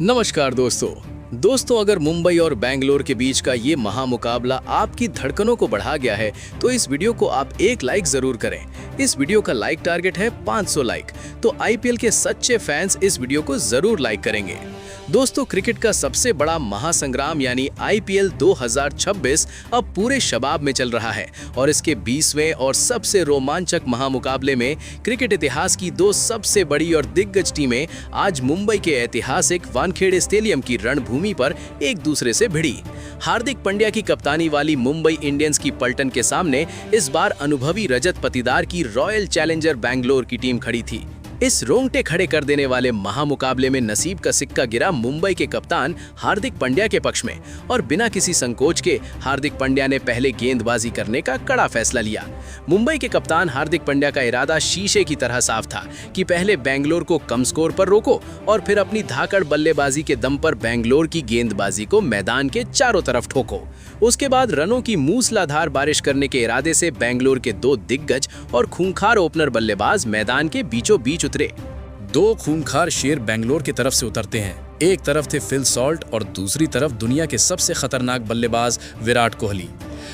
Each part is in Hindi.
नमस्कार दोस्तों, अगर मुंबई और बेंगलोर के बीच का ये महामुकाबला आपकी धड़कनों को बढ़ा गया है तो इस वीडियो को आप एक लाइक जरूर करें। इस वीडियो का लाइक टारगेट है 500 लाइक, तो आईपीएल के सच्चे फैंस इस वीडियो को जरूर लाइक करेंगे। दोस्तों, क्रिकेट का सबसे बड़ा महासंग्राम यानी आईपीएल 2026 अब पूरे शबाब में चल रहा है और इसके 20वें और सबसे रोमांचक महामुकाबले में क्रिकेट इतिहास की दो सबसे बड़ी और दिग्गज टीमें आज मुंबई के ऐतिहासिक वानखेड़े स्टेडियम की रणभूमि पर एक दूसरे से भिड़ी। हार्दिक पांड्या की कप्तानी वाली मुंबई इंडियंस की पलटन के सामने इस बार अनुभवी रजत पाटीदार की रॉयल चैलेंजर बैंगलोर की टीम खड़ी थी। इस रोंगटे खड़े कर देने वाले महामुकाबले में नसीब का सिक्का गिरा मुंबई के कप्तान हार्दिक पांड्या के पक्ष में और बिना किसी संकोच के हार्दिक पांड्या ने पहले गेंदबाजी करने का कड़ा फैसला लिया। मुंबई के कप्तान हार्दिक पांड्या का इरादा शीशे की तरह साफ था कि पहले बेंगलोर को कम स्कोर पर रोको और फिर अपनी धाकड़ बल्लेबाजी के दम पर बेंगलोर की गेंदबाजी को मैदान के चारों तरफ ठोको। उसके बाद रनों की मूसलाधार बारिश करने के इरादे से बेंगलोर के दो दिग्गज और खूंखार ओपनर बल्लेबाज मैदान के बीचों बीच उतरे। दो खूंखार शेर बेंगलोर की तरफ से उतरते हैं। एक तरफ थे फिल सॉल्ट और दूसरी तरफ दुनिया के सबसे खतरनाक बल्लेबाज विराट कोहली।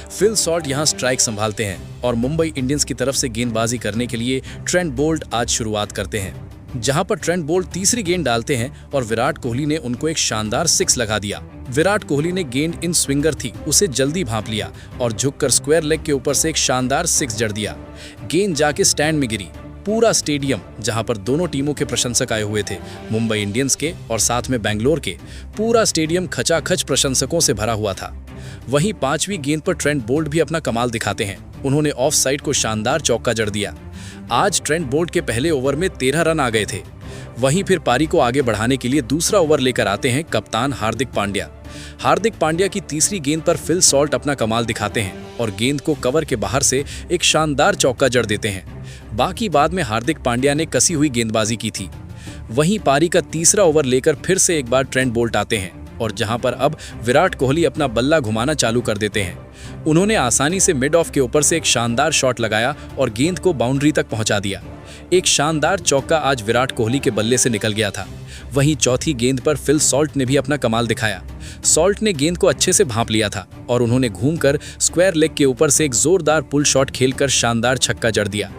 फिल सॉल्ट यहां स्ट्राइक संभालते हैं और मुंबई इंडियंस की तरफ से गेंदबाजी करने के लिए ट्रेंट बोल्ट आज शुरुआत करते हैं, जहां पर ट्रेंट बोल्ट तीसरी गेंद डालते हैं और विराट कोहली ने उनको एक शानदार 6 लगा दिया। विराट कोहली ने गेंद इन स्विंगर थी, उसे जल्दी भांप लिया और झुककर स्क्वायर लेग के ऊपर से एक शानदार 6 जड़ दिया। गेंद जाके स्टैंड में गिरी। पूरा स्टेडियम, जहां पर दोनों टीमों के प्रशंसक आए हुए थे, मुंबई इंडियंस के और साथ में बेंगलोर के, पूरा स्टेडियम खचाखच प्रशंसकों से भरा हुआ था। वहीं 5वीं गेंद पर ट्रेंट बोल्ट भी अपना कमाल दिखाते हैं। उन्होंने ऑफ साइड को शानदार चौका जड़ दिया। आज ट्रेंट बोल्ट के पहले ओवर में 13 रन आ गए थे। वहीं फिर पारी को आगे बढ़ाने के लिए दूसरा ओवर लेकर आते हैं कप्तान हार्दिक पांड्या। हार्दिक पांड्या की तीसरी गेंद पर फिल सॉल्ट अपना कमाल दिखाते हैं और गेंद को कवर के बाहर से एक शानदार चौका जड़ देते हैं। बाकी बाद में हार्दिक पांड्या ने कसी हुई गेंदबाजी की थी। वहीं पारी का तीसरा ओवर लेकर फिर से एक बार ट्रेंट बोल्ट आते हैं और जहां पर अब विराट कोहली अपना बल्ला घुमाना चालू कर देते हैं। उन्होंने आसानी से मिड ऑफ के ऊपर से एक शानदार शॉट लगाया और गेंद को बाउंड्री तक पहुंचा दिया। एक शानदार चौका आज विराट कोहली के बल्ले से निकल गया था। वहीं चौथी गेंद पर फिल सॉल्ट ने भी अपना कमाल दिखाया। सॉल्ट ने गेंद को अच्छे से भांप लिया था और उन्होंने घूमकर स्क्वायर लेग के ऊपर से एक जोरदार पुल शॉट खेलकर शानदार छक्का जड़ दिया।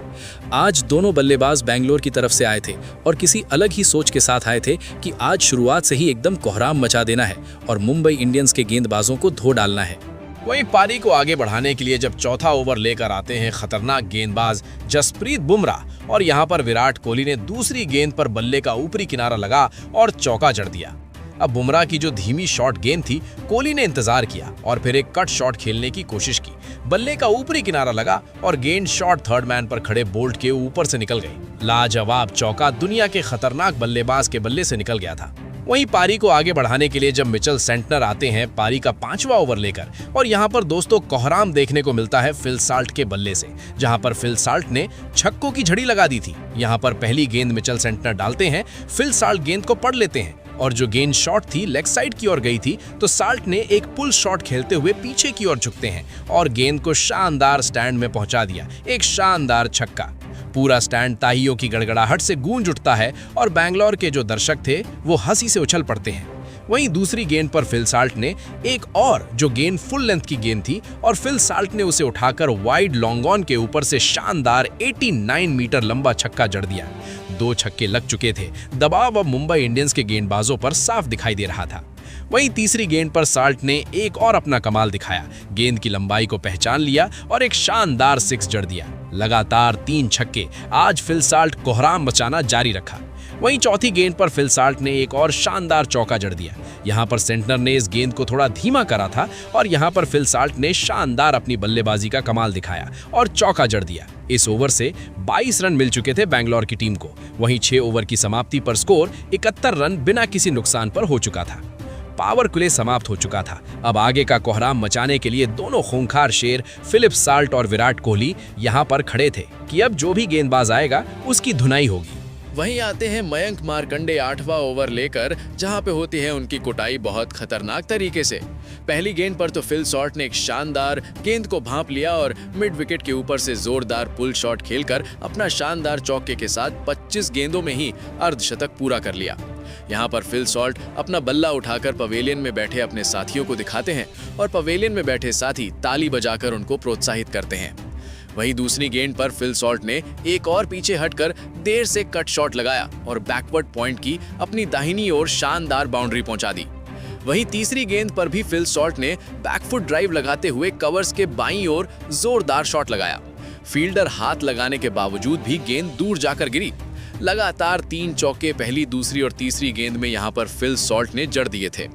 आज दोनों बल्लेबाज बेंगलोर की तरफ से आए थे और किसी अलग ही सोच के साथ आए थे कि आज शुरुआत से ही एकदम कोहराम मचा देना है और मुंबई इंडियंस के गेंदबाजों को धो डालना है। वहीं पारी को आगे बढ़ाने के लिए जब चौथा ओवर लेकर आते हैं खतरनाक गेंदबाज जसप्रीत बुमराह और यहां पर विराट कोहली ने दूसरी गेंद पर बल्ले का ऊपरी किनारा लगा और चौका जड़ दिया। अब बुमराह की जो धीमी शॉट गेंद थी, कोहली ने इंतजार किया और फिर एक कट शॉट खेलने की कोशिश की। बल्ले का ऊपरी किनारा लगा और गेंद शॉट थर्ड मैन पर खड़े बोल्ट के ऊपर से निकल गई। लाजवाब चौका दुनिया के खतरनाक बल्लेबाज के बल्ले से निकल गया था। वहीं पारी को आगे बढ़ाने के लिए जब मिचेल सेंटनर आते हैं पारी का 5वां ओवर लेकर और यहां पर दोस्तों कोहराम देखने को मिलता है फिल सॉल्ट के बल्ले से, जहां पर फिल सॉल्ट ने छक्कों की झड़ी लगा दी थी। यहां पर पहली गेंद मिचेल सेंटनर डालते हैं, फिल सॉल्ट गेंद को पढ़ लेते हैं और जो गेंद शॉट थी लेग साइड की ओर गई थी, तो सॉल्ट ने एक पुल शॉट खेलते हुए पीछे की ओर झुकते हैं और गेंद को शानदार स्टैंड में पहुंचा दिया। एक शानदार छक्का। पूरा स्टैंड ताहियों की गड़गड़ाहट से गूंज उठता है और बैंगलोर के जो दर्शक थे वो हंसी से उछल पड़ते हैं। वहीं दूसरी गेंद पर फिल सॉल्ट ने एक और जो गेंद फुल लेंथ की गेंद थी और फिल सॉल्ट ने उसे उठाकर वाइड लॉन्ग ऑन के ऊपर से शानदार 89 मीटर लंबा छक्का जड़ दिया। 2 छक्के लग चुके थे। दबाव अब मुंबई इंडियंस के गेंदबाजों पर साफ दिखाई दे रहा था। वहीं तीसरी गेंद पर सॉल्ट ने एक और अपना कमाल दिखाया। गेंद की लंबाई को पहचान लिया और एक शानदार 6 जड़ दिया। लगातार 3 छक्के। आज फिल सॉल्ट कोहराम मचाना जारी रखा। वहीं चौथी गेंद पर फिल सॉल्ट ने एक और शानदार चौका जड़ दिया। यहां पर सेंटनर ने इस गेंद को थोड़ा धीमा करा था और यहां पर फिल सॉल्ट ने शानदार अपनी बल्लेबाजी का कमाल दिखाया और चौका जड़ दिया। इस ओवर से 22 रन मिल चुके थे बेंगलोर की टीम को। वहीं 6 ओवर की समाप्ति पर स्कोर 71 रन बिना किसी नुकसान पर हो चुका था। पावर प्ले समाप्त हो चुका था। अब आगे का कोहराम मचाने के लिए दोनों खूंखार शेर फिलिप सॉल्ट और विराट कोहली यहां पर खड़े थे कि अब जो भी गेंदबाज आएगा उसकी धुनाई होगी। वहीं आते हैं मयंक मार्कंडे 8वां ओवर लेकर, जहां पे होती है उनकी कुटाई बहुत खतरनाक तरीके से। पहली गेंद पर तो फिल सॉल्ट ने एक शानदार गेंद को भांप लिया और मिड विकेट के ऊपर से जोरदार पुल शॉट खेलकर अपना शानदार चौके के साथ 25 गेंदों में ही अर्धशतक पूरा कर लिया। यहाँ पर फिल सॉल्ट अपना बल्ला उठाकर पवेलियन में बैठे अपने साथियों को दिखाते हैं और पवेलियन में बैठे साथी ताली बजाकर उनको प्रोत्साहित करते हैं। वहीं दूसरी गेंद पर फिल सॉल्ट ने एक और पीछे हटकर देर से कट शॉट लगाया और बैकवर्ड पॉइंट की अपनी दाहिनी ओर शानदार बाउंड्री पहुंचा दी। वहीं तीसरी गेंद पर भी फिल सॉल्ट ने बैकफुट ड्राइव लगाते हुए कवर्स के बाईं ओर जोरदार शॉट लगाया। फील्डर हाथ लगाने के बावजूद भी गेंद दूर जाकर गिरी। लगातार 3 चौके पहली, दूसरी और तीसरी गेंद में यहां पर फिल सॉल्ट ने जड़ दिए थे।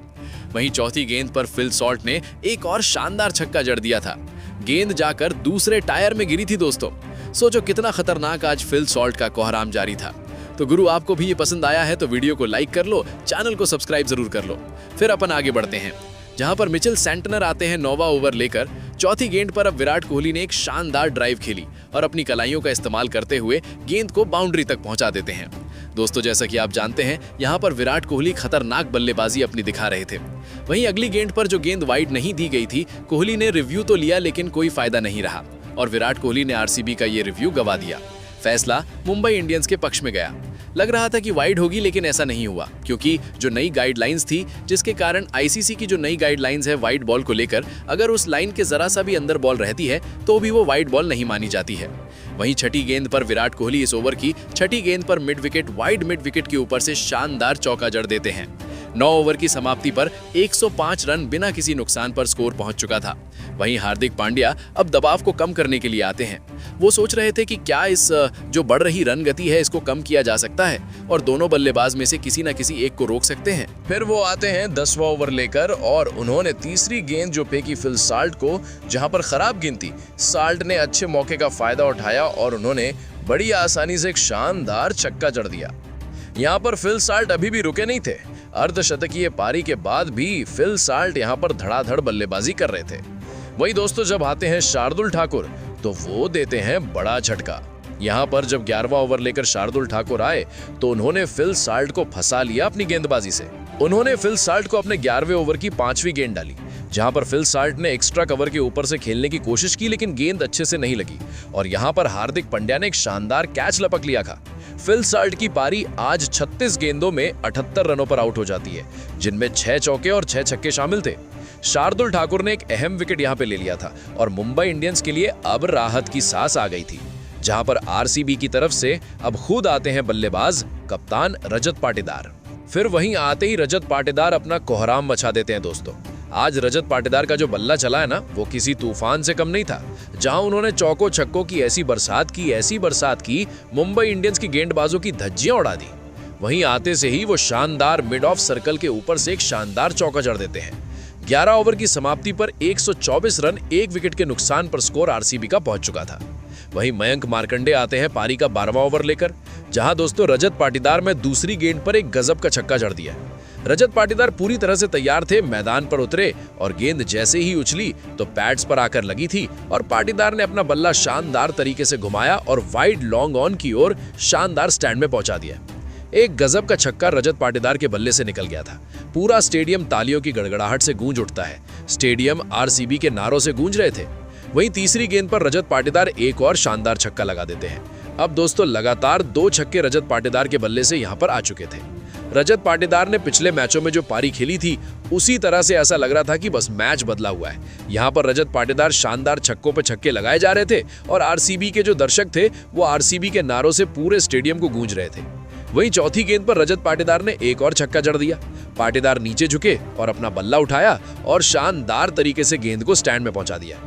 वहीं चौथी गेंद पर फिल सॉल्ट ने एक और शानदार छक्का जड़ दिया था। गेंद जाकर दूसरे टायर में गिरी थी दोस्तों। सोचो कितना खतरनाक आज फिल सॉल्ट का कोहराम जारी था। तो गुरु, आपको भी ये पसंद आया है तो वीडियो को लाइक कर लो, चैनल को सब्सक्राइब जरूर कर लो। फिर अपन आगे बढ़ते हैं, जहां पर मिचेल सेंटनर आते हैं 9वां ओवर लेकर। चौथी गेंद पर अब विराट कोहली ने एक शानदार ड्राइव खेली और अपनी कलाइयों का इस्तेमाल करते हुए गेंद को बाउंड्री तक पहुंचा देते हैं। दोस्तों, जैसा कि आप जानते हैं, यहां पर विराट कोहली खतरनाक बल्लेबाजी अपनी दिखा रहे थे। वहीं अगली गेंद पर जो गेंद वाइड नहीं दी गई थी, कोहली ने रिव्यू तो लिया लेकिन कोई फायदा नहीं रहा और विराट कोहली ने आरसीबी का ये रिव्यू गवा दिया। फैसला मुंबई इंडियंस के पक्ष में गया। लग रहा था कि वाइड होगी लेकिन ऐसा नहीं हुआ, क्योंकि जो नई गाइडलाइंस थी, जिसके कारण आईसीसी की जो नई गाइडलाइंस है वाइड बॉल को लेकर, अगर उस लाइन के जरा सा भी अंदर बॉल रहती है तो भी वो वाइड बॉल नहीं मानी जाती है। वहीं छठी गेंद पर विराट कोहली इस ओवर की छठी गेंद पर mid wicket wide mid wicket के ऊपर से शानदार चौका जड़ देते हैं। 9 ओवर की समाप्ति पर 105 रन बिना किसी नुकसान पर स्कोर पहुंच चुका था। वहीं हार्दिक पांड्या अब दबाव को कम करने के लिए आते हैं। वो सोच रहे थे कि क्या इस जो बढ़ रही रन गति है इसको कम किया जा सकता है और दोनों बल्लेबाज में से किसी न किसी एक को रोक सकते हैं। फिर वो आते हैं 10वां ओवर लेकर और उन्होंने तीसरी गेंद जो फेंकी फिल सॉल्ट को, जहां पर खराब गेंद थी, सॉल्ट ने अच्छे मौके का फायदा उठाया और उन्होंने बड़ी आसानी से एक शानदार छक्का जड़ दिया। यहाँ पर फिल सॉल्ट अभी भी रुके नहीं थे। अर्धशतकीय पारी के बाद भी फिल सॉल्ट यहाँ पर धड़ाधड़ बल्लेबाजी कर रहे थे। वही दोस्तों, जब आते हैं शार्दुल ठाकुर तो वो देते हैं बड़ा झटका। यहाँ पर जब 11वां ओवर लेकर शार्दुल ठाकुर आए तो उन्होंने फिल सॉल्ट को फंसा लिया अपनी गेंदबाजी से। उन्होंने फिल सॉल्ट को अपने 11वें ओवर की 5वीं गेंद डाली, जहां पर फिल सॉल्ट ने एक्स्ट्रा कवर के ऊपर से खेलने की कोशिश की लेकिन गेंद अच्छे से नहीं लगी और यहाँ पर हार्दिक पांड्या ने एक शानदार कैच लपक लिया था। फिल सॉल्ट की पारी आज 36 गेंदों में 78 रनों पर आउट हो जाती है, जिनमें 6 चौके और 6 छक्के शामिल थे। शार्दुल ठाकुर ने एक अहम विकेट यहाँ पे ले लिया था और मुंबई इंडियंस के लिए अब राहत की सांस आ गई थी, जहां पर आरसीबी की तरफ से अब खुद आते हैं बल्लेबाज कप्तान रजत पाटीदार। फिर वहीं आते ही रजत पाटीदार अपना कोहराम मचा देते हैं दोस्तों। आज रजत पाटीदार का जो बल्ला चला है ना, वो किसी तूफान से कम नहीं था, जहां उन्होंने चौकों छक्कों की ऐसी बरसात की मुंबई इंडियंस की गेंदबाजों की धज्जियां उड़ा दी। वहीं आते से ही वो शानदार मिड ऑफ सर्कल के ऊपर से एक शानदार चौका जड़ देते हैं। 11 ओवर की समाप्ति पर 124 रन 1 विकेट के नुकसान पर स्कोर आरसीबी का पहुंच चुका था। वहीं मयंक मार्कंडे आते हैं पारी का 12वां ओवर लेकर, जहां दोस्तों रजत पाटीदार में दूसरी गेंद पर एक गजब का छक्का जड़ दिया। रजत पाटीदार पूरी तरह से तैयार थे, मैदान पर उतरे और गेंद जैसे ही उछली तो पैड्स पर आकर लगी थी और पाटीदार ने अपना बल्ला शानदार तरीके से घुमाया और वाइड लॉन्ग ऑन की ओर शानदार स्टैंड में पहुंचा दिया। एक गजब का छक्का रजत पाटीदार के बल्ले से निकल गया था। पूरा स्टेडियम तालियों की गड़गड़ाहट से गूंज उठता है। स्टेडियम आरसीबी के नारों से गूंज रहे थे। वहीं तीसरी गेंद पर रजत पाटीदार एक और शानदार छक्का लगा देते हैं। अब दोस्तों लगातार 2 छक्के रजत पाटीदार के बल्ले से यहां पर आ चुके थे। रजत पाटीदार ने पिछले मैचों में जो पारी खेली थी उसी तरह से ऐसा लग रहा था कि बस मैच बदला हुआ है। यहाँ पर रजत पाटीदार शानदार छक्कों पे छक्के लगाए जा रहे थे और आरसीबी के जो दर्शक थे वो आरसीबी के नारों से पूरे स्टेडियम को गूंज रहे थे। वहीं चौथी गेंद पर रजत पाटीदार ने एक और छक्का जड़ दिया। पाटीदार नीचे झुके और अपना बल्ला उठाया और शानदार तरीके से गेंद को स्टैंड में पहुंचा दिया।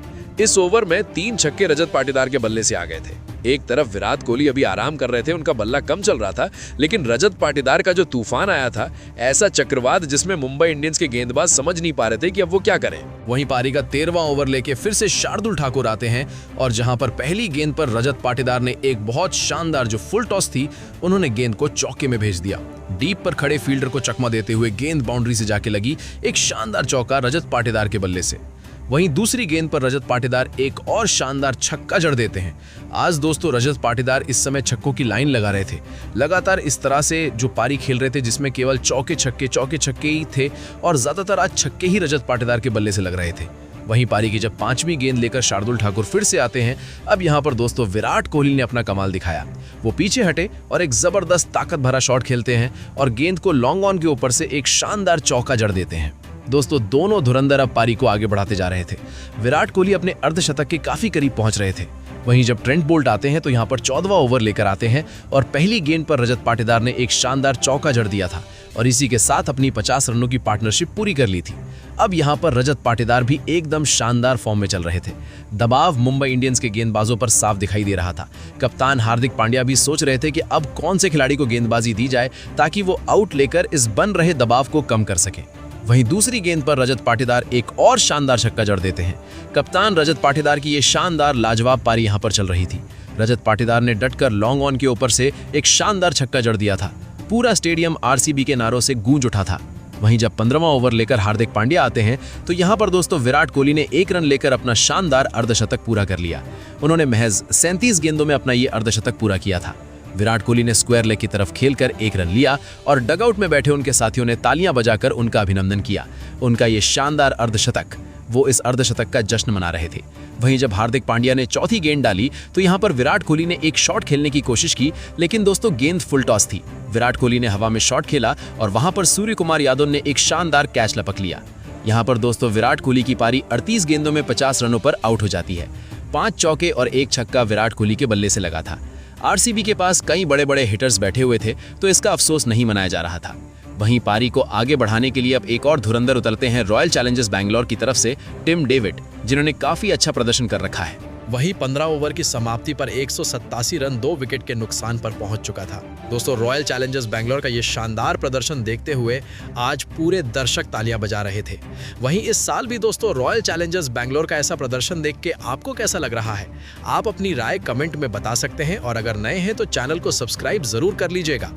इस ओवर में 3 छक्के रजत पाटीदार के बल्ले से आ गए थे। एक तरफ विराट कोहली अभी आराम कर रहे थे, उनका बल्ला कम चल रहा था, लेकिन रजत पाटीदार का जो तूफान आया था, ऐसा चक्रवात जिसमें मुंबई इंडियंस के गेंदबाज समझ नहीं पा रहे थे कि अब वो क्या करें। वहीं पारी का 13वां ओवर लेके फिर से शार्दुल ठाकुर आते हैं और जहां पर पहली गेंद पर रजत पाटीदार ने एक बहुत शानदार जो फुल टॉस थी, उन्होंने गेंद को चौके में भेज दिया। डीप पर खड़े फील्डर को चकमा देते हुए गेंद बाउंड्री से जाके लगी। एक शानदार चौका रजत पाटीदार के बल्ले से। वहीं दूसरी गेंद पर रजत पाटीदार एक और शानदार छक्का जड़ देते हैं। आज दोस्तों रजत पाटीदार इस समय छक्कों की लाइन लगा रहे थे। लगातार इस तरह से जो पारी खेल रहे थे जिसमें केवल चौके छक्के ही थे और ज्यादातर आज छक्के ही रजत पाटीदार के बल्ले से लग रहे थे। वहीं पारी की जब 5वीं गेंद लेकर शार्दुल ठाकुर फिर से आते हैं, अब यहाँ पर दोस्तों विराट कोहली ने अपना कमाल दिखाया। वो पीछे हटे और एक जबरदस्त ताकत भरा शॉट खेलते हैं और गेंद को लॉन्ग ऑन के ऊपर से एक शानदार चौका जड़ देते हैं। दोस्तों दोनों धुरंधर अब पारी को आगे बढ़ाते जा रहे थे। विराट कोहली अपने अर्धशतक के काफी करीब पहुंच रहे थे। वहीं जब ट्रेंट बोल्ट आते हैं तो यहाँ पर 14वां ओवर लेकर आते हैं और पहली गेंद पर रजत पाटीदार ने एक शानदार चौका जड़ दिया था और इसी के साथ अपनी 50 रनों की पार्टनरशिप पूरी कर ली थी। अब यहाँ पर रजत पाटीदार भी एकदम शानदार फॉर्म में चल रहे थे। दबाव मुंबई इंडियंस के गेंदबाजों पर साफ दिखाई दे रहा था। कप्तान हार्दिक पांड्या भी सोच रहे थे कि अब कौन से खिलाड़ी को गेंदबाजी दी जाए ताकि वो आउट लेकर इस बन रहे दबाव को कम कर सके। वहीं दूसरी गेंद पर रजत पाटीदार एक और शानदार छक्का जड़ देते हैं। कप्तान रजत पाटीदार की ये शानदार लाजवाब पारी यहाँ पर चल रही थी। रजत पाटीदार ने डटकर लॉन्ग ऑन के ऊपर से एक शानदार छक्का जड़ दिया था। पूरा स्टेडियम आरसीबी के नारों से गूंज उठा था। वहीं जब 15वां ओवर लेकर हार्दिक पांड्या आते हैं तो यहाँ पर दोस्तों विराट कोहली ने 1 रन लेकर अपना शानदार अर्धशतक पूरा कर लिया। उन्होंने महज 37 गेंदों में अपना ये अर्धशतक पूरा किया था। विराट कोहली ने स्क्वायर लेग की तरफ खेलकर 1 रन लिया और डगआउट में बैठे उनके साथियों ने तालियां बजाकर उनका अभिनंदन किया। उनका ये शानदार अर्धशतक, वो इस अर्धशतक का जश्न मना रहे थे। वहीं जब हार्दिक पांड्या ने चौथी गेंद डाली तो यहाँ पर विराट कोहली ने एक शॉट खेलने की कोशिश की, लेकिन दोस्तों गेंद फुल टॉस थी। विराट कोहली ने हवा में शॉट खेला और वहां पर सूर्य कुमार यादव ने एक शानदार कैच लपक लिया। यहाँ पर दोस्तों विराट कोहली की पारी 38 गेंदों में 50 रनों पर आउट हो जाती है। 5 चौके और 1 छक्का विराट कोहली के बल्ले से लगा था। आरसीबी के पास कई बड़े बड़े हिटर्स बैठे हुए थे तो इसका अफसोस नहीं मनाया जा रहा था। वहीं पारी को आगे बढ़ाने के लिए अब एक और धुरंधर उतरते हैं रॉयल चैलेंजर्स बैंगलोर की तरफ से टिम डेविड, जिन्होंने काफी अच्छा प्रदर्शन कर रखा है। वहीं 15 ओवर की समाप्ति पर 187 रन 2 विकेट के नुकसान पर पहुंच चुका था। दोस्तों रॉयल चैलेंजर्स बैंगलोर का ये शानदार प्रदर्शन देखते हुए आज पूरे दर्शक तालियां बजा रहे थे। वहीं इस साल भी दोस्तों रॉयल चैलेंजर्स बैंगलोर का ऐसा प्रदर्शन देख के आपको कैसा लग रहा है? आप अपनी राय कमेंट में बता सकते हैं और अगर नए हैं तो चैनल को सब्सक्राइब जरूर कर लीजिएगा।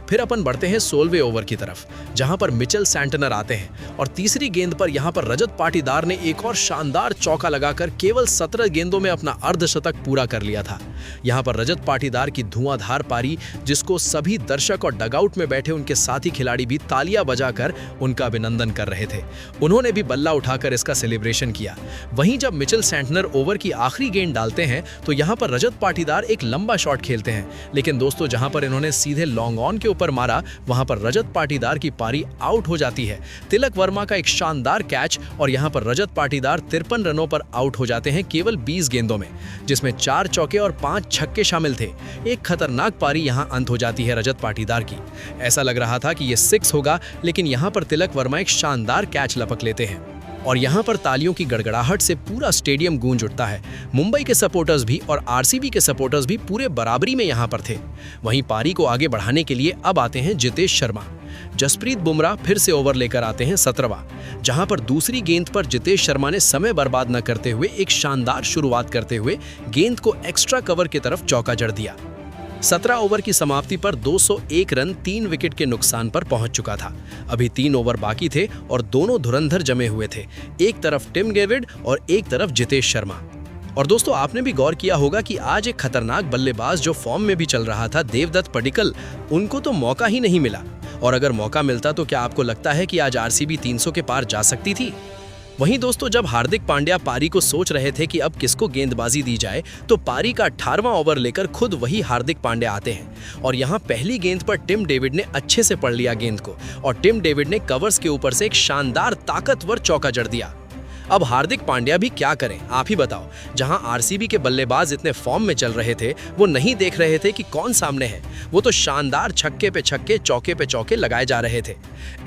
फिर अपन बढ़ते हैं 16वें ओवर की तरफ, जहां पर मिचेल सैंटनर आते हैं और तीसरी गेंद पर यहां पर रजत पाटीदार ने एक और शानदार चौका लगाकर केवल 17 गेंदों में अपना अर्धशतक पूरा कर लिया था। यहां पर रजत पाटीदार की धुआंधार पारी, जिसको सभी दर्शक और डगआउट में बैठे उनके साथी खिलाड़ी भी तालियां बजाकर उनका अभिनंदन कर रहे थे। उन्होंने भी बल्ला उठाकर इसका सेलिब्रेशन किया। वहीं जब मिचेल सैंटनर ओवर की आखिरी गेंद डालते हैं तो यहां पर रजत पाटीदार एक लंबा शॉट खेलते हैं, लेकिन दोस्तों जहां पर इन्होंने सीधे लॉन्ग ऑन के ऊपर मारा वहां पर रजत पाटीदार की पारी आउट हो जाती है। तिलक वर्मा का एक शानदार कैच और यहां पर रजत पाटीदार 53 रनों पर आउट हो जाते हैं केवल 20 गेंदों में, जिसमें 4 चौके और 5 छक्के शामिल थे। एक खतरनाक पारी यहां अंत हो जाती है रजत पाटीदार की। ऐसा लग रहा था कि यह 6 होगा, लेकिन यहां पर तिलक वर्मा एक शानदार कैच लपक लेते हैं और यहाँ पर तालियों की गड़गड़ाहट से पूरा स्टेडियम गूंज उठता है। मुंबई के सपोर्टर्स भी और आरसीबी के सपोर्टर्स भी पूरे बराबरी में यहाँ पर थे। वहीं पारी को आगे बढ़ाने के लिए अब आते हैं जितेश शर्मा। जसप्रीत बुमराह फिर से ओवर लेकर आते हैं 17वां, जहां पर दूसरी गेंद पर जितेश शर्मा ने समय बर्बाद न करते हुए एक शानदार शुरुआत करते हुए गेंद को एक्स्ट्रा कवर की तरफ चौका जड़ दिया। 17 ओवर की समाप्ति पर 201 रन 3 विकेट के नुकसान पर पहुंच चुका था। अभी 3 ओवर बाकी थे और दोनों धुरंधर जमे हुए थे, एक तरफ टिम डेविड और एक तरफ जितेश शर्मा। और दोस्तों आपने भी गौर किया होगा कि आज एक खतरनाक बल्लेबाज जो फॉर्म में भी चल रहा था, देवदत्त पडिक्कल, उनको तो मौका ही नहीं मिला। और अगर मौका मिलता तो क्या आपको लगता है कि आज आरसीबी 300 के पार जा सकती थी? वहीं दोस्तों जब हार्दिक पांड्या पारी को सोच रहे थे कि अब किसको गेंदबाजी दी जाए तो पारी का 18वां ओवर लेकर खुद वही हार्दिक पांड्या आते हैं और यहां पहली गेंद पर टिम डेविड ने अच्छे से पढ़ लिया गेंद को और टिम डेविड ने कवर्स के ऊपर से एक शानदार ताकतवर चौका जड़ दिया। अब हार्दिक पांड्या भी क्या करें, आप ही बताओ। जहां आरसीबी के बल्लेबाज इतने फॉर्म में चल रहे थे, वो नहीं देख रहे थे कि कौन सामने है। वो तो शानदार छक्के पे छक्के, चौके पे चौके लगाए जा रहे थे।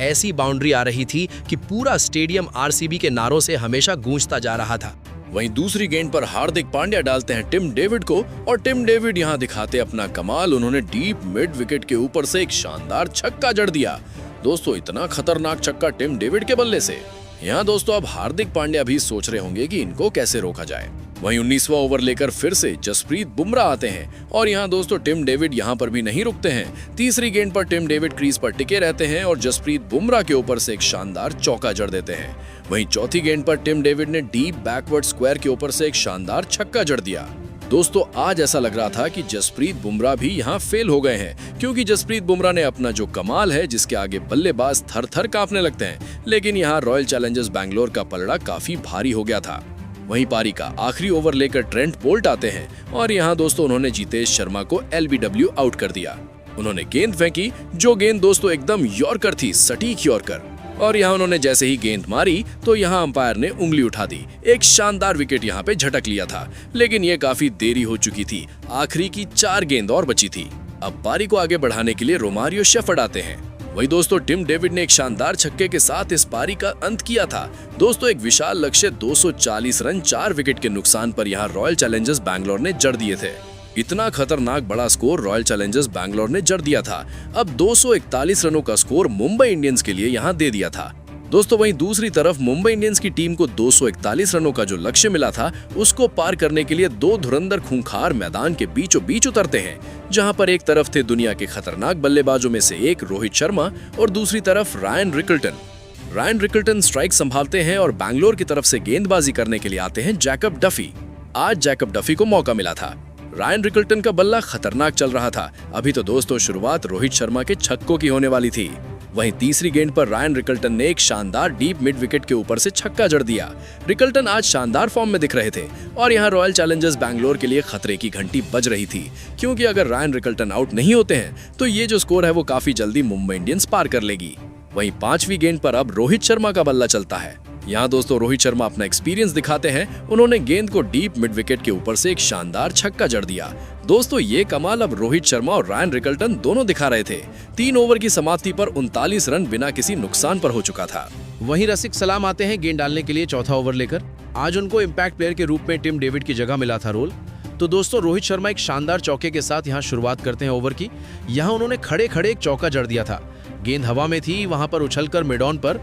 ऐसी बाउंड्री आ रही थी कि पूरा स्टेडियम आरसीबी के नारों से हमेशा गूंजता जा रहा था। वहीं दूसरी गेंद पर हार्दिक पांड्या डालते हैं टिम डेविड को और टिम डेविड यहां दिखाते अपना कमाल। उन्होंने डीप मिड विकेट के ऊपर से एक शानदार छक्का जड़ दिया। दोस्तों इतना खतरनाक छक्का टिम डेविड के बल्ले से। यहाँ दोस्तों अब हार्दिक पांड्या भी सोच रहे होंगे कि इनको कैसे रोका जाए। वहीं 19वां ओवर लेकर फिर से जसप्रीत बुमराह आते हैं और यहाँ दोस्तों टिम डेविड यहाँ पर भी नहीं रुकते हैं। तीसरी गेंद पर टिम डेविड क्रीज पर टिके रहते हैं और जसप्रीत बुमराह के ऊपर से एक शानदार चौका जड़ देते हैं। वहीं चौथी गेंद पर टिम डेविड ने डीप बैकवर्ड स्क्वायर के ऊपर से एक शानदार छक्का जड़ दिया। दोस्तों आज ऐसा लग रहा था कि जसप्रीत बुमराह भी यहाँ फेल हो गए हैं, क्योंकि जसप्रीत बुमराह ने अपना जो कमाल है जिसके आगे बल्लेबाज थर थर कांपने लगते हैं, लेकिन यहाँ रॉयल चैलेंजर्स बैंगलोर का पलड़ा काफी भारी हो गया था। वहीं पारी का आखिरी ओवर लेकर ट्रेंट बोल्ट आते हैं और यहाँ दोस्तों उन्होंने जीतेश शर्मा को LBW आउट कर दिया। उन्होंने गेंद फेंकी, जो गेंद दोस्तों एकदम यॉर्कर थी, सटीक यॉर्कर, और यहाँ उन्होंने जैसे ही गेंद मारी तो यहाँ अंपायर ने उंगली उठा दी। एक शानदार विकेट यहाँ पे झटक लिया था, लेकिन ये काफी देरी हो चुकी थी। आखिरी की 4 गेंद और बची थी। अब पारी को आगे बढ़ाने के लिए रोमारियो शेफर्ड आते हैं। वही दोस्तों टिम डेविड ने एक शानदार छक्के के साथ इस पारी का अंत किया था। दोस्तों एक विशाल लक्ष्य 240 रन 4 विकेट के नुकसान पर यहाँ रॉयल चैलेंजर्स बैंगलोर ने जड़ दिए थे। इतना खतरनाक बड़ा स्कोर रॉयल चैलेंजर्स बैंगलोर ने जड़ दिया था। अब 241 रनों का स्कोर मुंबई इंडियंस के लिए यहाँ दे दिया था। दोस्तों वहीं दूसरी तरफ मुंबई इंडियंस की टीम को 241 रनों का जो लक्ष्य मिला था उसको पार करने के लिए 2 धुरंधर खूंखार मैदान के बीचों बीच उतरते हैं, जहां पर एक तरफ थे दुनिया के खतरनाक बल्लेबाजों में से एक रोहित शर्मा और दूसरी तरफ रायन रिकल्टन स्ट्राइक संभालते हैं और बैंगलोर की तरफ से गेंदबाजी करने के लिए आते हैं जैकब डफी। आज जैकब डफी को मौका मिला था। रायन रिकल्टन का बल्ला खतरनाक चल रहा था। अभी तो दोस्तों शुरुआत रोहित शर्मा के छक्कों की होने वाली थी। वहीं तीसरी गेंद पर रायन रिकल्टन ने एक शानदार डीप मिड विकेट के ऊपर से छक्का जड़ दिया। रिकल्टन आज शानदार फॉर्म में दिख रहे थे और यहाँ रॉयल चैलेंजर्स बैंगलोर के लिए खतरे की घंटी बज रही थी, क्योंकि अगर रायन रिकल्टन आउट नहीं होते हैं तो ये जो स्कोर है वो काफी जल्दी मुंबई इंडियंस पार कर लेगी। वहीं 5वीं गेंद पर अब रोहित शर्मा का बल्ला चलता है। यहाँ दोस्तों रोहित शर्मा अपना एक्सपीरियंस दिखाते हैं। उन्होंने गेंद को डीप मिड विकेट के ऊपर से एक शानदार छक्का जड़ दिया। दोस्तों ये कमाल अब रोहित शर्मा और रायन रिकल्टन दोनों दिखा रहे थे। 3 ओवर की समाप्ति पर 39 रन बिना किसी नुकसान पर हो चुका था। वहीं रसिक सलाम आते हैं गेंद डालने के लिए चौथा ओवर लेकर। आज उनको इम्पैक्ट प्लेयर के रूप में टिम डेविड की जगह मिला था रोल। तो दोस्तों रोहित शर्मा एक शानदार चौके के साथ यहाँ शुरुआत करते हैं ओवर की। यहाँ उन्होंने खड़े खड़े एक चौका जड़ दिया था। गेंद हवा में थी, वहां पर उछलकर मिड ऑन पर।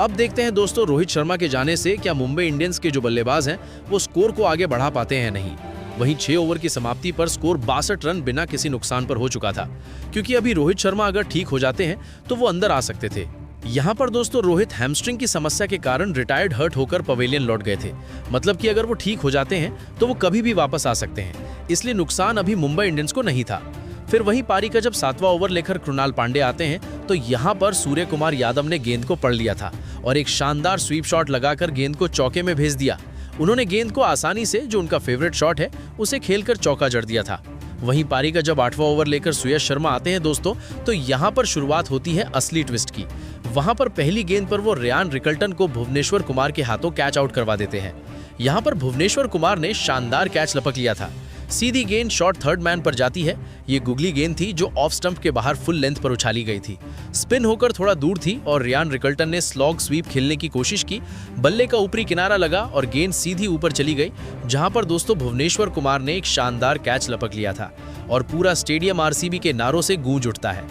अब देखते हैं दोस्तों रोहित शर्मा के जाने से क्या मुंबई इंडियंस के जो बल्लेबाज हैं वो स्कोर को आगे बढ़ा पाते हैं नहीं। वहीं 6 ओवर की समाप्ति पर स्कोर 62 रन बिना किसी नुकसान पर हो चुका था, क्योंकि अभी रोहित शर्मा अगर ठीक हो जाते हैं तो वो अंदर आ सकते थे। यहाँ पर दोस्तों रोहित हैमस्ट्रिंग की समस्या के कारण रिटायर्ड हर्ट होकर पवेलियन लौट गए थे। मतलब कि अगर वो ठीक हो जाते हैं तो वो कभी भी वापस आ सकते हैं, इसलिए नुकसान अभी मुंबई इंडियंस को नहीं था। फिर वही पारी का जब 7वां ओवर लेकर कृणाल पांडे आते हैं तो यहाँ पर सूर्य कुमार यादव ने गेंद को पढ़ लिया था और एक शानदार स्वीप शॉट लगाकर गेंद को चौके में भेज दिया। उन्होंने गेंद को आसानी से, जो उनका फेवरेट शॉट है, उसे खेलकर चौका जड़ दिया था। वहीं पारी का जब 8वां ओवर लेकर सुयश शर्मा आते हैं दोस्तों, तो यहाँ पर शुरुआत होती है असली ट्विस्ट की। वहां पर पहली गेंद पर वो रायन रिकल्टन को भुवनेश्वर कुमार के हाथों कैच आउट करवा देते हैं। यहाँ पर भुवनेश्वर कुमार ने शानदार कैच लपक लिया था। सीधी गेंद शॉर्ट थर्ड मैन पर जाती है। ये गुगली गेंद थी जो ऑफ स्टंप के बाहर फुल लेंथ पर उछाली गई थी। स्पिन होकर थोड़ा दूर थी और रायन रिकल्टन ने स्लॉग स्वीप खेलने की कोशिश की। बल्ले का ऊपरी किनारा लगा और गेंद सीधी ऊपर चली गई, जहां पर दोस्तों भुवनेश्वर कुमार ने एक शानदार कैच लपक लिया था और पूरा स्टेडियम आरसीबी के नारों से गूंज उठता है।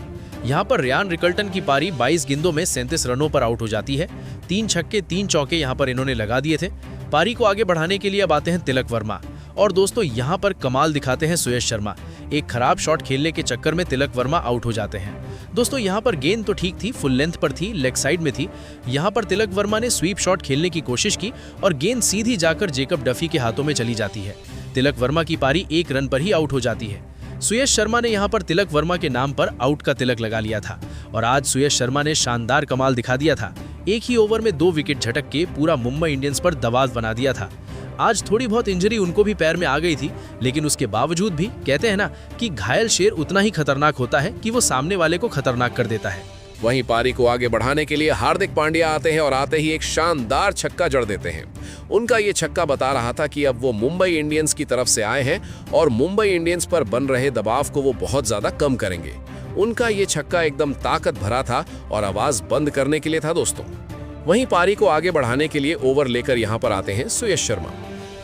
यहाँ पर रायन रिकल्टन की पारी 22 गेंदों में 37 रनों पर आउट हो जाती है। 3 छक्के 3 चौके यहाँ पर इन्होंने लगा दिए थे। पारी को आगे बढ़ाने के लिए अब आते हैं तिलक वर्मा और दोस्तों यहाँ पर कमाल दिखाते हैं सुयश शर्मा। एक खराब शॉट खेलने के चक्कर में तिलक वर्मा आउट हो जाते हैं। दोस्तों यहाँ पर गेंद तो ठीक थी, फुल लेंथ पर थी, लेग साइड में थी। यहाँ पर तिलक वर्मा ने स्वीप शॉट खेलने की कोशिश की और गेंद सीधी जाकर जेकब डफी के हाथों में चली जाती है। तिलक वर्मा की पारी 1 रन पर ही आउट हो जाती है। सुयश शर्मा ने यहाँ पर तिलक वर्मा के नाम पर आउट का तिलक लगा लिया था और आज सुयश शर्मा ने शानदार कमाल दिखा दिया था। एक ही ओवर में 2 विकेट झटक के पूरा मुंबई इंडियंस पर दबाव बना दिया था। आज थोड़ी बहुत इंजरी उनको भी पैर में आ गई थी, लेकिन उसके बावजूद भी कहते हैं ना कि घायल शेर उतना ही खतरनाक होता है कि वो सामने वाले को खतरनाक कर देता है। वहीं पारी को आगे बढ़ाने के लिए हार्दिक पांड्या आते हैं और आते ही एक शानदार छक्का जड़ देते हैं। उनका ये छक्का बता रहा था कि अब वो मुंबई इंडियंस की तरफ से आए हैं और मुंबई इंडियंस पर बन रहे दबाव को वो बहुत ज्यादा कम करेंगे। उनका ये छक्का एकदम ताकत भरा था और आवाज बंद करने के लिए था दोस्तों। वहीं पारी को आगे बढ़ाने के लिए ओवर लेकर यहाँ पर आते हैं सुयश शर्मा।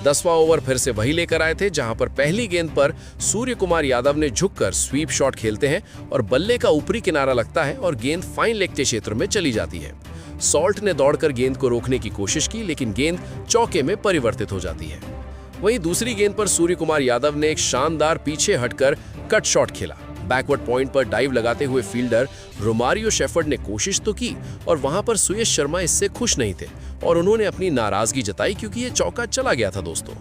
10वां ओवर फिर से वही लेकर आए थे, जहां पर पहली गेंद पर सूर्य कुमार यादव ने झुककर स्वीप शॉट खेलते हैं और बल्ले का ऊपरी किनारा लगता है और गेंद फाइन लेग के क्षेत्र में चली जाती है। सॉल्ट ने दौड़कर गेंद को रोकने की कोशिश की, लेकिन गेंद चौके में परिवर्तित हो जाती है। वहीं दूसरी गेंद पर सूर्य कुमार यादव ने एक शानदार पीछे हटकर कट शॉट खेला। बैकवर्ड पॉइंट पर डाइव लगाते हुए फील्डर रोमारियो शेफर्ड ने कोशिश तो की और वहां पर सुयश शर्मा इससे खुश नहीं थे और उन्होंने अपनी नाराजगी जताई, क्योंकि ये चौका चला गया था दोस्तों।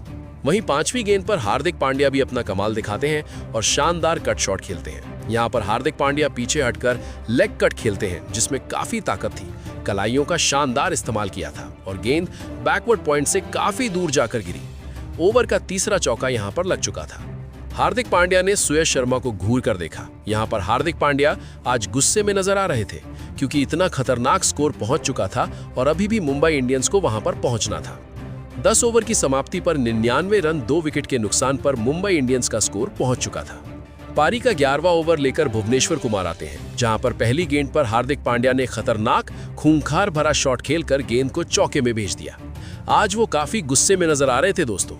वहीं 5वीं गेंद पर हार्दिक पांड्या भी अपना कमाल दिखाते हैं और शानदार कट शॉट खेलते हैं। यहाँ पर हार्दिक पांड्या पीछे हटकर लेग कट खेलते हैं जिसमें काफी ताकत थी। कलाइयों का शानदार इस्तेमाल किया था और गेंद बैकवर्ड पॉइंट से काफी दूर जाकर गिरी। ओवर का तीसरा चौका यहाँ पर लग चुका था। हार्दिक पांड्या ने सुयश शर्मा को घूर कर देखा। यहाँ पर हार्दिक पांड्या आज गुस्से में नजर आ रहे थे क्योंकि इतना खतरनाक स्कोर पहुंच चुका था और अभी भी मुंबई इंडियंस को वहां पर पहुंचना था। 10 ओवर की समाप्ति पर 99 रन 2 विकेट के नुकसान पर मुंबई इंडियंस का स्कोर पहुंच चुका था। पारी का 11वां ओवर लेकर भुवनेश्वर कुमार आते हैं, जहां पर पहली गेंद पर हार्दिक पांड्या ने खतरनाक खूंखार भरा शॉट खेलकर गेंद को चौके में भेज दिया। आज वो काफी गुस्से में नजर आ रहे थे दोस्तों।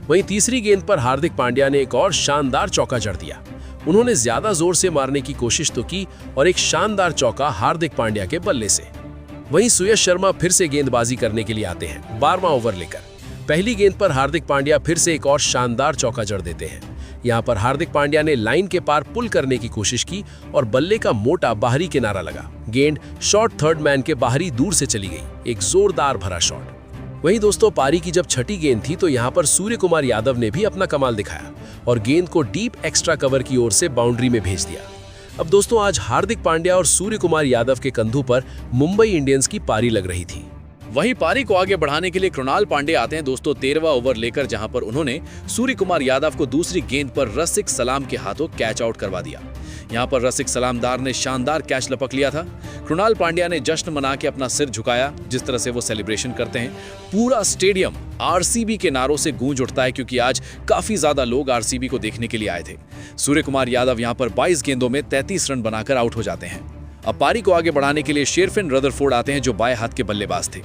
वहीं तीसरी गेंद पर हार्दिक पांड्या ने एक और शानदार चौका जड़ दिया। उन्होंने ज्यादा जोर से मारने की कोशिश तो की और एक शानदार चौका हार्दिक पांड्या के बल्ले से। वहीं सुयश शर्मा फिर से गेंदबाजी करने के लिए आते हैं 12वां ओवर लेकर। पहली गेंद पर हार्दिक पांड्या फिर से एक और शानदार चौका जड़ देते हैं। यहाँ पर हार्दिक पांड्या ने लाइन के पार पुल करने की कोशिश की और बल्ले का मोटा बाहरी किनारा लगा। गेंद शॉर्ट थर्ड मैन के बाहरी दूर से चली गई, एक जोरदार भरा शॉट। वहीं दोस्तों पारी की जब छठी गेंद थी तो यहाँ पर सूर्य कुमार यादव ने भी अपना कमाल दिखाया और गेंद को डीप एक्स्ट्रा कवर की ओर से बाउंड्री में भेज दिया। अब दोस्तों आज हार्दिक पांड्या और सूर्य कुमार यादव के कंधों पर मुंबई इंडियंस की पारी लग रही थी। वहीं पारी को आगे बढ़ाने के लिए कृणाल पांड्या आते हैं दोस्तों 13वां ओवर लेकर, जहां पर उन्होंने सूर्य कुमार यादव को दूसरी गेंद पर रसिक सलाम के हाथों कैच आउट करवा दिया। यहां पर रसिक सलामदार ने शानदार कैच लपक लिया था। कृणाल पांड्या ने जश्न मना के अपना सिर झुकाया। जिस तरह से वो सेलिब्रेशन करते हैं, पूरा स्टेडियम आरसीबी के नारों से गूंज उठता है क्योंकि आज काफी ज्यादा लोग आरसीबी को देखने के लिए आए थे। सूर्य कुमार यादव यहां पर 22 गेंदों में 33 रन बनाकर आउट हो जाते हैं। अब पारी को आगे बढ़ाने के लिए शेरफिन रदरफोर्ड आते हैं जो बाएं हाथ के बल्लेबाज थे।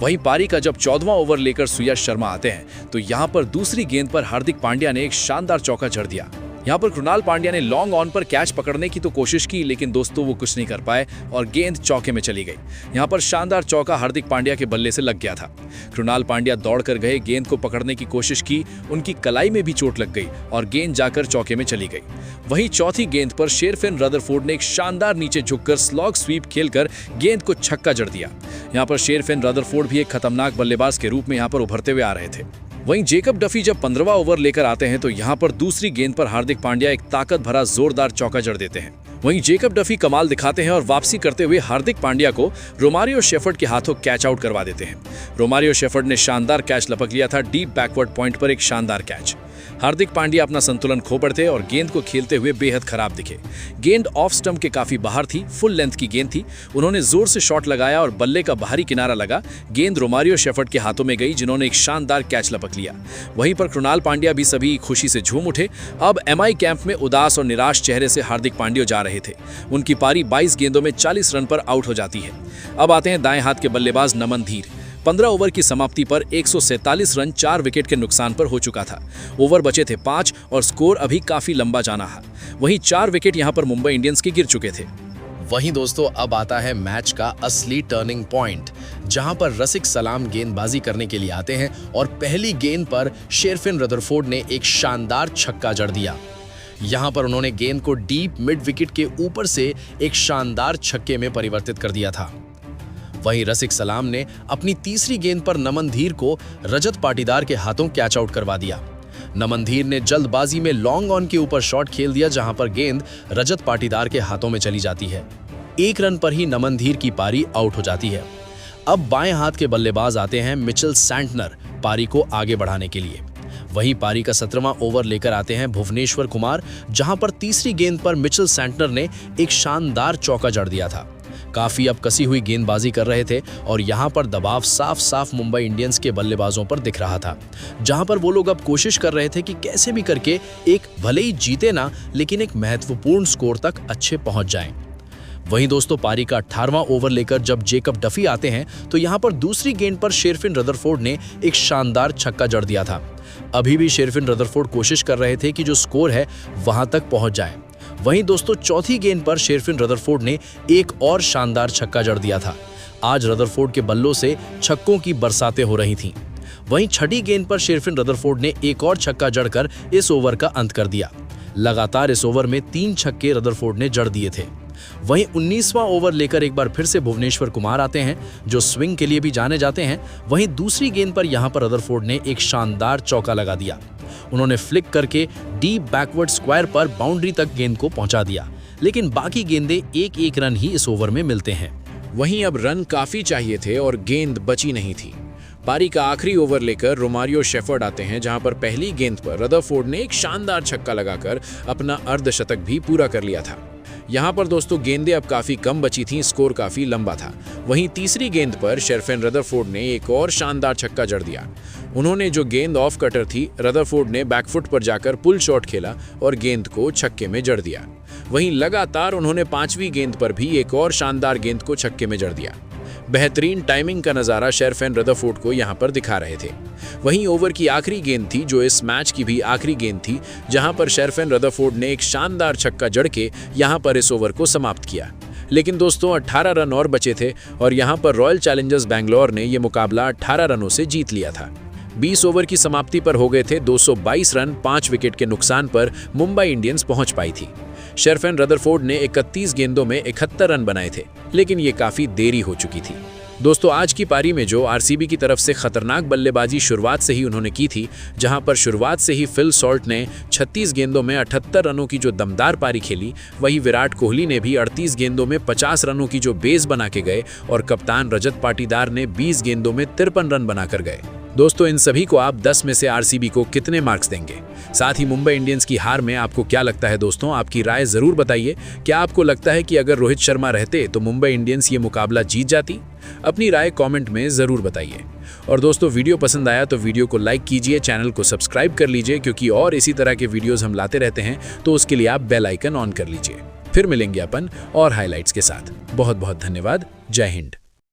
वहीं पारी का जब 14वां ओवर लेकर सुयश शर्मा आते हैं तो यहां पर दूसरी गेंद पर हार्दिक पांड्या ने एक शानदार चौका जड़ दिया। यहां पर कृणाल पांड्या ने लॉन्ग ऑन पर कैच पकड़ने की तो कोशिश की, लेकिन दोस्तों वो कुछ नहीं कर पाए और गेंद चौके में चली गई। यहां पर शानदार चौका हार्दिक पांड्या के बल्ले से लग गया था। कृणाल पांड्या दौड़कर गए, गेंद को पकड़ने की कोशिश की, उनकी कलाई में भी चोट लग गई और गेंद जाकर चौके में चली गई। वहीं चौथी गेंद पर शेरफिन रदरफोर्ड ने एक शानदार नीचे झुककर स्लॉग स्वीप खेलकर गेंद को छक्का जड़ दिया। यहां पर शेरफिन रदरफोर्ड भी एक खतरनाक बल्लेबाज के रूप में यहां पर उभरते हुए आ रहे थे। वहीं जेकब डफी जब 15वां ओवर लेकर आते हैं तो यहां पर दूसरी गेंद पर हार्दिक पांड्या एक ताकत भरा जोरदार चौका जड़ देते हैं। वहीं जेकब डफी कमाल दिखाते हैं और वापसी करते हुए हार्दिक पांड्या को रोमारियो शेफर्ड के हाथों कैच आउट करवा देते हैं। रोमारियो शेफर्ड ने शानदार कैच लपक लिया था, डीप बैकवर्ड पॉइंट पर एक शानदार कैच। हार्दिक पांड्या अपना संतुलन खो बैठे और गेंद को खेलते हुए बेहद खराब दिखे। गेंद ऑफ स्टंप के काफी बाहर थी, फुल लेंथ की गेंद थी। उन्होंने जोर से शॉट लगाया और बल्ले का बाहरी किनारा लगा। गेंद रोमारियो शेफर्ड के हाथों में गई जिन्होंने एक शानदार कैच लपक लिया। वहीं पर कृणाल पांड्या भी सभी खुशी से झूम उठे। अब एमआई कैंप में उदास और निराश चेहरे से हार्दिक पांड्या जा रहे थे। उनकी पारी 22 गेंदों में 40 रन पर आउट हो जाती है। अब आते हैं दाएं हाथ के बल्लेबाज नमन धीर। 15 ओवर की समाप्ति पर 147 रन 4 विकेट के नुकसान पर हो चुका था। ओवर बचे थे 5 और स्कोर अभी काफी लंबा जाना है। वहीं 4 विकेट यहां पर मुंबई इंडियंस के गिर चुके थे। वहीं दोस्तों अब आता है मैच का असली टर्निंग पॉइंट, जहां पर रसिक सलाम गेंदबाजी करने के लिए आते हैं और पहली गेंद पर शेरफिन रदरफोर्ड ने एक शानदार छक्का जड़ दिया। यहां पर उन्होंने गेंद को डीप मिड विकेट के ऊपर से एक शानदार छक्के में परिवर्तित कर दिया था। वहीं रसिक सलाम ने अपनी तीसरी गेंद पर नमन धीर को रजत पाटीदार के हाथों कैच आउट करवा दिया। नमन धीर ने जल्दबाजी में लॉन्ग ऑन के ऊपर शॉट खेल दिया, जहां पर गेंद रजत पाटीदार के हाथों में चली जाती है। 1 रन पर ही नमन धीर की पारी आउट हो जाती है। अब बाएं हाथ के बल्लेबाज आते हैं मिचेल सैंटनर पारी को आगे बढ़ाने के लिए। वहीं पारी का 17वां ओवर लेकर आते हैं भुवनेश्वर कुमार, जहां पर तीसरी गेंद पर मिचेल सैंटनर ने एक शानदार चौका जड़ दिया था। काफी अब कसी हुई गेंदबाजी कर रहे थे और यहां पर दबाव साफ साफ मुंबई इंडियंस के बल्लेबाजों पर दिख रहा था, जहां पर वो लोग अब कोशिश कर रहे थे कि कैसे भी करके एक भले ही जीते ना, लेकिन एक महत्वपूर्ण स्कोर तक अच्छे पहुंच जाएं। वहीं दोस्तों पारी का 18वां ओवर लेकर जब जेकब डफी आते हैं तो यहां पर दूसरी गेंद पर शेरफिन रदरफोर्ड ने एक शानदार छक्का जड़ दिया था। अभी भी शेरफिन रदरफोर्ड कोशिश कर रहे थे कि जो स्कोर है वहां तक पहुंच जाए। वहीं दोस्तों चौथी गेंद पर शेरफिन रदरफोर्ड ने एक और शानदार छक्का जड़ दिया था। आज रदरफोर्ड के बल्लों से छक्कों की बरसातें हो रही थीं। वहीं छठी गेंद पर शेरफिन रदरफोर्ड ने एक और छक्का जड़कर इस ओवर का अंत कर दिया। लगातार इस ओवर में 3 छक्के रदरफोर्ड ने जड़ दिए थे। वहीं 19वां ओवर लेकर एक बार फिर से भुवनेश्वर कुमार आते हैं, जो स्विंग के लिए भी जाने जाते हैं। वहीं दूसरी गेंद पर यहां पर रदरफोर्ड ने एक शानदार चौका लगा दिया। उन्होंने फ्लिक करके डीप बैकवर्ड स्क्वायर पर बाउंड्री तक गेंद को पहुंचा दिया, लेकिन बाकी गेंदें एक एक रन ही इस ओवर में मिलते हैं। वहीं अब रन काफी चाहिए थे और गेंद बची नहीं थी। पारी का आखिरी ओवर लेकर रोमारियो शेफर्ड आते हैं, जहां पर पहली गेंद पर रदरफोर्ड ने एक शानदार छक्का लगाकर अपना अर्धशतक भी पूरा कर लिया था। यहां पर दोस्तों गेंदें अब काफी कम बची थीं, स्कोर काफी लंबा था। वहीं तीसरी गेंद पर शेरफेन रदरफोर्ड ने एक और शानदार छक्का जड़ दिया। उन्होंने जो गेंद ऑफ कटर थी, रदरफोर्ड ने बैकफुट पर जाकर पुल शॉट खेला और गेंद को छक्के में जड़ दिया। वहीं लगातार उन्होंने 5वीं गेंद पर भी एक और शानदार गेंद को छक्के में जड़ दिया। बेहतरीन टाइमिंग का नजारा शेरफेन रदरफोर्ड को यहां पर दिखा रहे थे। वहीं ओवर की आखिरी गेंद थी, जो इस मैच की भी आखिरी गेंद थी, जहां पर शेरफेन रदरफोर्ड ने एक शानदार छक्का जड़ के यहां पर इस ओवर को समाप्त किया। लेकिन दोस्तों 18 रन और बचे थे और यहां पर रॉयल चैलेंजर्स बैंगलोर ने यह मुकाबला 18 रनों से जीत लिया था। 20 ओवर की समाप्ति पर हो गए थे 222 रन। 5 विकेट के नुकसान पर मुंबई इंडियंस पहुंच पाई थी। शेरफेन रदरफोर्ड ने 31 गेंदों में 71 रन बनाए थे, लेकिन ये काफी देरी हो चुकी थी। दोस्तों आज की पारी में जो आरसीबी की तरफ से खतरनाक बल्लेबाजी शुरुआत से ही उन्होंने की थी, जहां पर शुरुआत से ही फिल सॉल्ट ने 36 गेंदों में 78 रनों की जो दमदार पारी खेली, वही विराट कोहली ने भी 38 गेंदों में 50 रनों की जो बेस बना के गए और कप्तान रजत पाटीदार ने 20 गेंदों में 53 रन बनाकर गए। दोस्तों इन सभी को आप 10 में से आरसीबी को कितने मार्क्स देंगे? साथ ही मुंबई इंडियंस की हार में आपको क्या लगता है? दोस्तों आपकी राय जरूर बताइए। क्या आपको लगता है कि अगर रोहित शर्मा रहते तो मुंबई इंडियंस ये मुकाबला जीत जाती? अपनी राय कमेंट में जरूर बताइए। और दोस्तों वीडियो पसंद आया तो वीडियो को लाइक कीजिए, चैनल को सब्सक्राइब कर लीजिए, क्योंकि और इसी तरह के वीडियोस हम लाते रहते हैं, तो उसके लिए आप बेल आइकन ऑन कर लीजिए। फिर मिलेंगे अपन और हाइलाइट्स के साथ। बहुत बहुत धन्यवाद। जय हिंद।